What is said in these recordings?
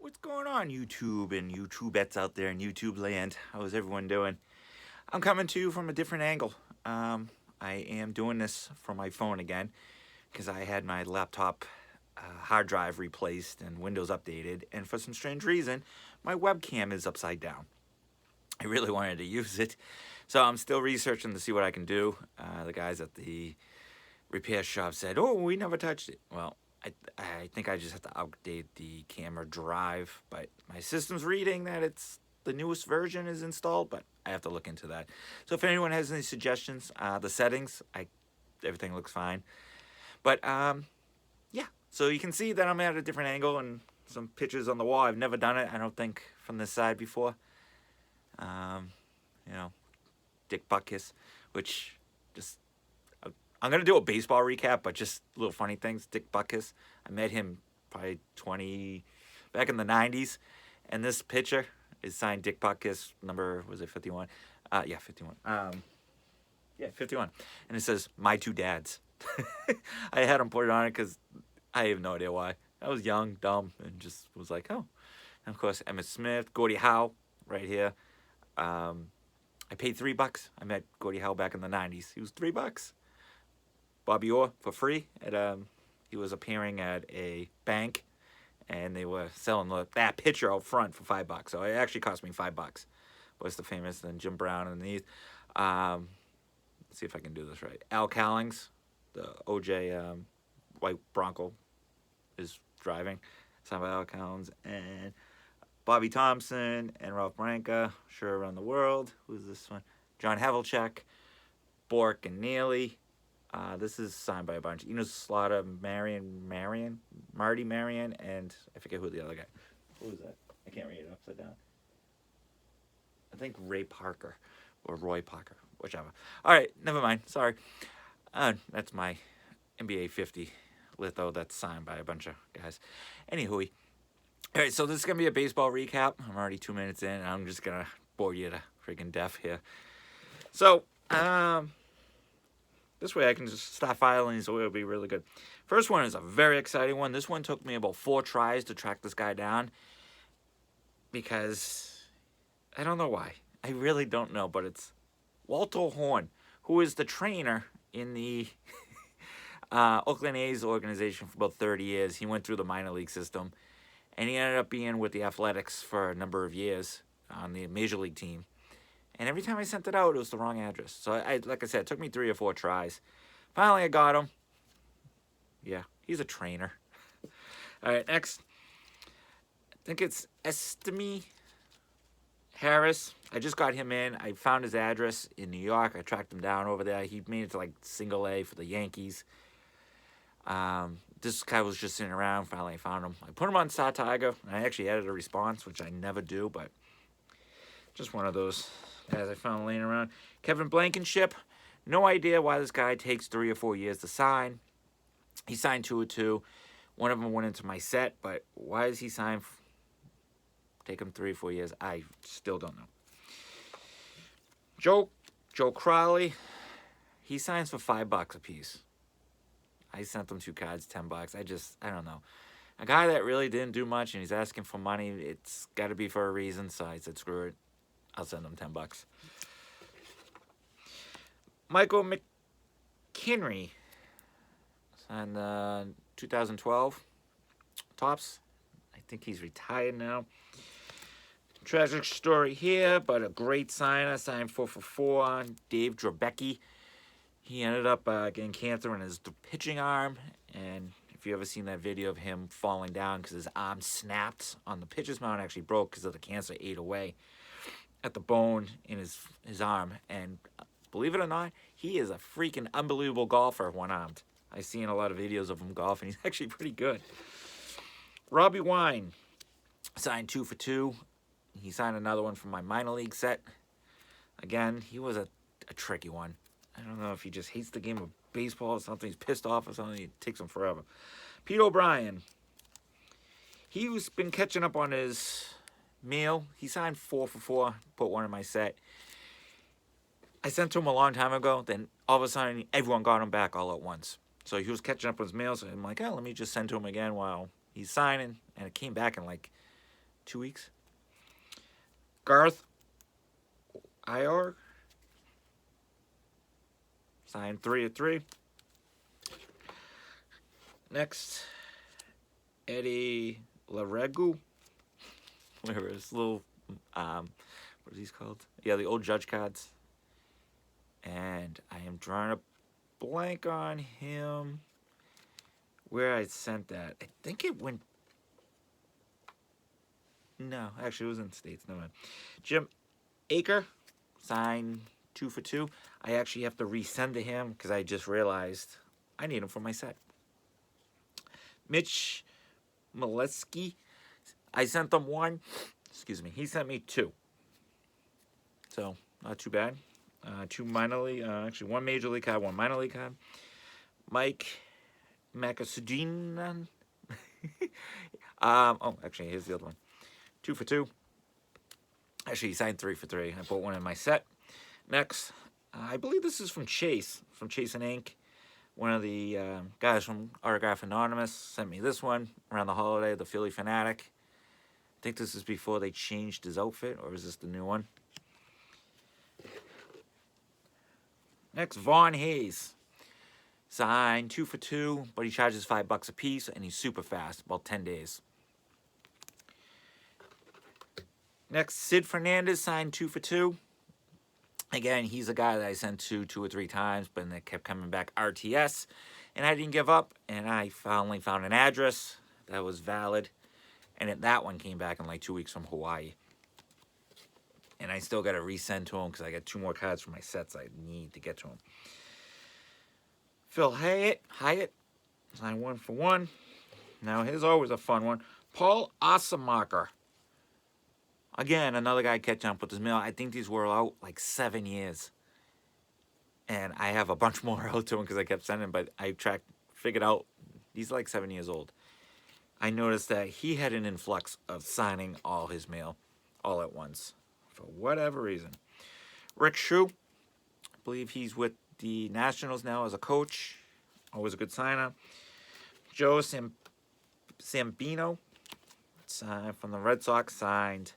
What's going on, YouTube and YouTubettes out there in YouTube land? How is everyone doing? I'm coming to you from a different angle. I am doing this from my phone again because I had my laptop hard drive replaced and Windows updated, and for some strange reason, my webcam is upside down. I really wanted to use it, so I'm still researching to see what I can do. The guys at the repair shop said, "Oh, we never touched it." Well, I think I just have to update the camera drive, but my system's reading that it's the newest version is installed, but I have to look into that. So if anyone has any suggestions, the settings, everything looks fine. But yeah, so you can see that I'm at a different angle and some pictures on the wall. I've never done it, I don't think, from this side before. You know, Dick Butkus, which just I'm going to do a baseball recap, but just little funny things. Dick Butkus, I met him probably back in the 90s. And this pitcher is signed Dick Butkus, number, was it 51? Yeah, 51. Yeah, 51. And it says, "My two dads." I had him put it on it because I have no idea why. I was young, dumb, and just was like, oh. And of course, Emmitt Smith, Gordie Howe, right here. I paid $3. I met Gordie Howe back in the 90s. He was $3. Bobby Orr for free he was appearing at a bank, and they were selling that picture out front for $5. So it actually cost me $5. Was the famous then Jim Brown underneath. Let's see if I can do this right. Al Cowlings, the OJ white Bronco, is driving, signed by Al Cowlings, and Bobby Thompson and Ralph Branca, Sure Around the World. Who's this one? John Havlicek, Bork and Neely. This is signed by a bunch. Enos Slaughter, Marty Marion, and I forget who the other guy. Who is that? I can't read it upside down. I think Ray Parker or Roy Parker, whichever. All right, never mind. Sorry. That's my NBA 50 litho that's signed by a bunch of guys. Anywho, all right, so this is going to be a baseball recap. I'm already 2 minutes in, and I'm just going to bore you to freaking death here. So, this way I can just start filing these, so it'll be really good. First one is a very exciting one. This one took me about 4 tries to track this guy down because I don't know why. I really don't know, but it's Walter Horn, who is the trainer in the Oakland A's organization for about 30 years. He went through the minor league system, and he ended up being with the Athletics for a number of years on the major league team. And every time I sent it out, it was the wrong address. So, like I said, it took me 3 or 4 tries. Finally, I got him. Yeah, he's a trainer. All right, next. I think it's Estimy Harris. I just got him in. I found his address in New York. I tracked him down over there. He made it to like single A for the Yankees. This guy was just sitting around. Finally, I found him. I put him on Star Tiger. I actually added a response, which I never do, but just one of those guys I found laying around. Kevin Blankenship. No idea why this guy takes 3 or 4 years to sign. He signed 2 or 2. One of them went into my set, but why does he sign? Take him 3 or 4 years. I still don't know. Joe Crowley. He signs for $5 a piece. I sent him 2 cards, $10. I don't know. A guy that really didn't do much and he's asking for money, it's got to be for a reason. So I said, screw it. I'll send him $10. Michael McKinry signed 2012 Topps. I think he's retired now. Tragic story here, but a great signer. Signed 4 for 4. Dave Drabecky. He ended up getting cancer in his pitching arm, and if you ever seen that video of him falling down because his arm snapped on the pitcher's mound, actually broke because of the cancer ate away at the bone in his arm. And believe it or not, he is a freaking unbelievable golfer, one-armed. I've seen a lot of videos of him golfing. He's actually pretty good. Robbie Wine signed 2 for 2. He signed another one from my minor league set. Again, he was a tricky one. I don't know if he just hates the game of baseball or something. He's pissed off or something. It takes him forever. Pete O'Brien. He's been catching up on his meal. He signed 4 for 4. Put one in my set. I sent to him a long time ago. Then all of a sudden, everyone got him back all at once. So he was catching up on his mail. So I'm like, oh, let me just send to him again while he's signing. And it came back in like 2 weeks. Garth Ior, signed 3/3. Next, Eddie Laregu. Where his little, what are these called? Yeah, the old Judge cards. And I am drawing a blank on him. Where I sent that. I think it went. No, actually, it was in the States. No mind. Jim Aker, signed 2 for 2. I actually have to resend to him because I just realized I need him for my set. Mitch Molesky, I sent them 1. Excuse me. He sent me 2. So, not too bad. 2 minor league, actually 1 major league card, 1 minor league card. Mike Makasudinan. Oh, actually, here's the other one. 2 for 2. Actually, he signed 3 for 3. I put 1 in my set. Next, I believe this is from Chase and Ink. One of the guys from Autograph Anonymous sent me this one around the holiday, the Philly Fanatic. I think this is before they changed his outfit, or is this the new one? Next, Vaughn Hayes. Signed 2 for 2, but he charges $5 a piece, and he's super fast, about 10 days. Next, Sid Fernandez, signed 2 for 2. Again, he's a guy that I sent to 2 or 3 times, but they kept coming back RTS, and I didn't give up, and I finally found an address that was valid, and that one came back in like 2 weeks from Hawaii. And I still got to resend to him because I got 2 more cards for my sets I need to get to him. Phil Hyatt, signed 1 for 1. Now, here's always a fun one. Paul Osemacher. Again, another guy catching up with his mail. I think these were out like 7 years. And I have a bunch more out to him because I kept sending, but I figured out he's like 7 years old. I noticed that he had an influx of signing all his mail all at once for whatever reason. Rick Shue, I believe he's with the Nationals now as a coach. Always a good signer. Joe Sambino, from the Red Sox, signed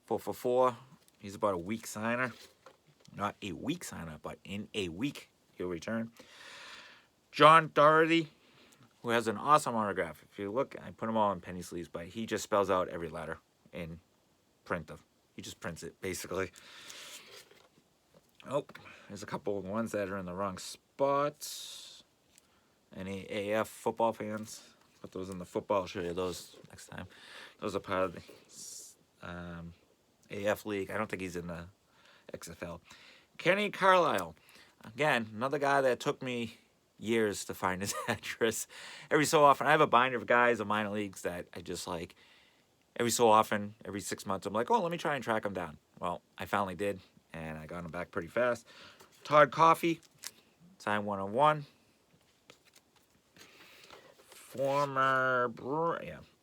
4 for 4. He's about a week signer. Not a week signer, but in a week he'll return. John Doherty, who has an awesome autograph. If you look, I put them all in penny sleeves, but he just spells out every letter in print. He just prints it, basically. Oh, there's a couple of ones that are in the wrong spots. Any AF football fans? Put those in the football. I'll show you those next time. Those are part of the AF League. I don't think he's in the XFL. Kenny Carlisle. Again, another guy that took me years to find his address. Every so often, I have a binder of guys in minor leagues that I just like. Every so often, every 6 months, I'm like, oh, let me try and track him down. Well, I finally did, and I got him back pretty fast. Todd Coffey, signed 1/1. Former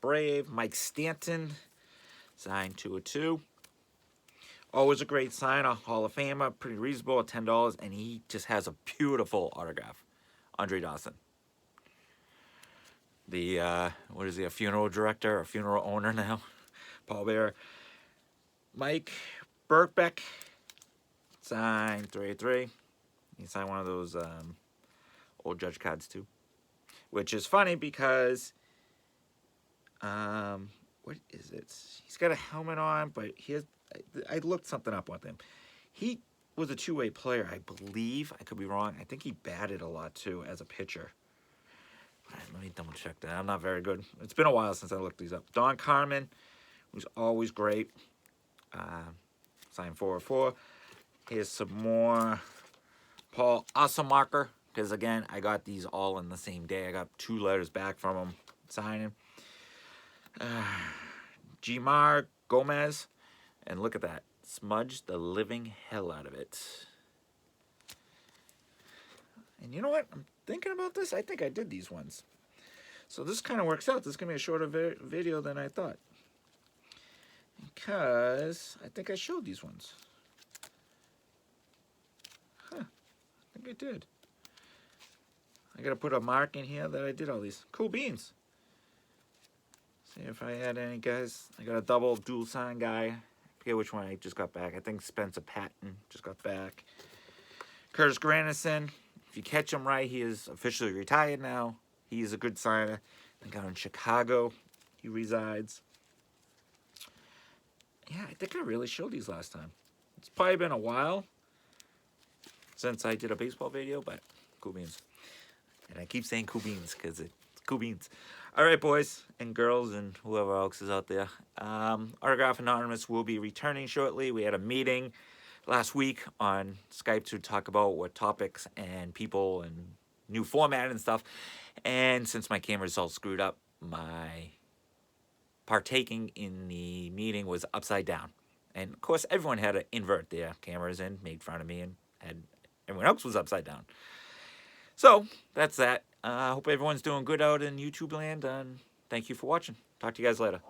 Brave Mike Stanton, signed 2/2. Always a great signer, Hall of Famer, pretty reasonable at $10, and he just has a beautiful autograph. Andre Dawson. The, what is he, a funeral director, a funeral owner now? Paul Bearer. Mike Birkbeck, signed 3/3. He signed one of those old Judge cards too. Which is funny because, what is it? He's got a helmet on, but I looked something up with him. He was a two-way player, I believe. I could be wrong. I think he batted a lot too as a pitcher. All right, let me double check that. I'm not very good. It's been a while since I looked these up. Don Carmen, who's always great. Signed 4/4. Here's some more Paul Osemacher. Because, again, I got these all in the same day. I got 2 letters back from him signing. Jimar Gomez. And look at that. Smudged the living hell out of it. And you know what? I'm thinking about this. I think I did these ones. So this kind of works out. This is going to be a shorter video than I thought. Because I think I showed these ones. Huh. I think I did. I got to put a mark in here that I did all these. Cool beans. See if I had any guys. I got a double dual sign guy. I forget which one I just got back. I think Spencer Patton just got back. Curtis Granderson. If you catch him right, he is officially retired now. He is a good signer. I got in Chicago. He resides. Yeah, I think I really showed these last time. It's probably been a while since I did a baseball video, but cool beans. And I keep saying cool beans because it's cool beans. All right, boys and girls and whoever else is out there. Autograph Anonymous will be returning shortly. We had a meeting last week on Skype to talk about what topics and people and new format and stuff. And since my camera's all screwed up, my partaking in the meeting was upside down. And of course, everyone had to invert their cameras and made fun of me, and everyone else was upside down. So that's that. I hope everyone's doing good out in YouTube land, and thank you for watching. Talk to you guys later.